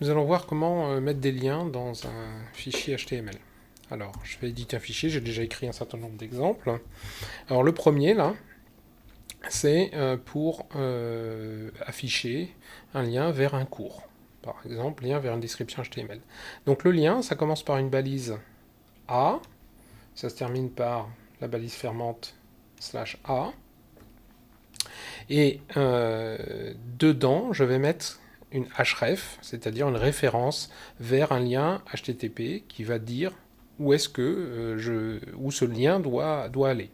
nous allons voir comment mettre des liens dans un fichier HTML. Alors, je vais éditer un fichier, j'ai déjà écrit un certain nombre d'exemples. Alors, le premier, là, c'est pour afficher un lien vers un cours. Par exemple, lien vers une description HTML. Donc, le lien, ça commence par une balise A, ça se termine par la balise fermante /A, et dedans, je vais mettre une href, c'est-à-dire une référence vers un lien HTTP qui va dire où est-ce que où ce lien doit aller.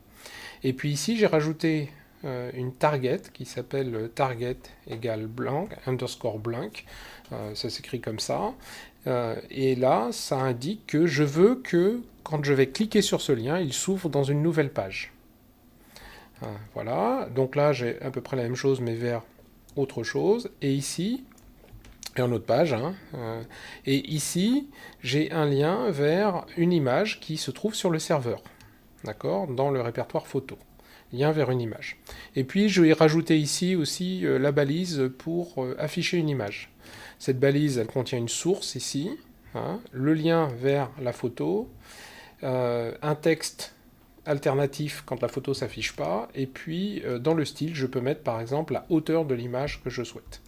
Et puis ici, j'ai rajouté une target qui s'appelle target égale blank, underscore blank, ça s'écrit comme ça. Et là, ça indique que je veux que quand je vais cliquer sur ce lien, il s'ouvre dans une nouvelle page. Voilà, donc là j'ai à peu près la même chose mais vers autre chose. Et ici, une autre page, et ici j'ai un lien vers une image qui se trouve sur le serveur, d'accord, dans le répertoire photo. Lien vers une image. Et puis je vais rajouter ici aussi la balise pour afficher une image. Cette balise, elle contient une source ici, le lien vers la photo, un texte alternatif quand la photo s'affiche pas, et puis dans le style, je peux mettre par exemple la hauteur de l'image que je souhaite.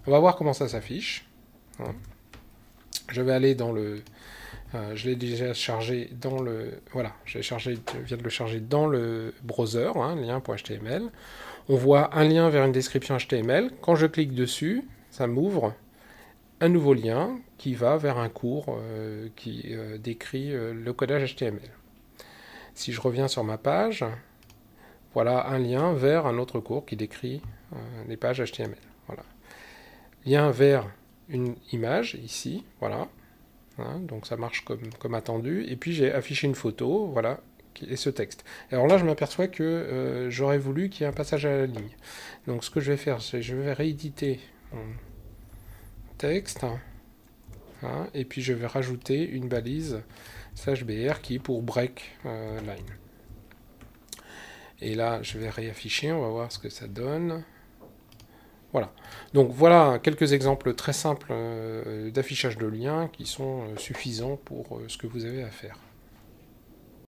On va voir comment ça s'affiche. Je vais aller dans le... je l'ai déjà chargé dans le... Voilà, je viens de le charger dans le browser, lien.html. On voit un lien vers une description HTML. Quand je clique dessus, ça m'ouvre un nouveau lien qui va vers un cours qui décrit le codage HTML. Si je reviens sur ma page, voilà un lien vers un autre cours qui décrit les pages HTML. Voilà. Lien vers une image, ici, voilà. Donc ça marche comme attendu. Et puis j'ai affiché une photo, voilà, et ce texte. Alors là, je m'aperçois que j'aurais voulu qu'il y ait un passage à la ligne. Donc ce que je vais faire, c'est que je vais rééditer mon texte, et puis je vais rajouter une balise /br qui est pour break line. Et là, je vais réafficher, on va voir ce que ça donne. Voilà. Donc voilà quelques exemples très simples d'affichage de liens qui sont suffisants pour ce que vous avez à faire.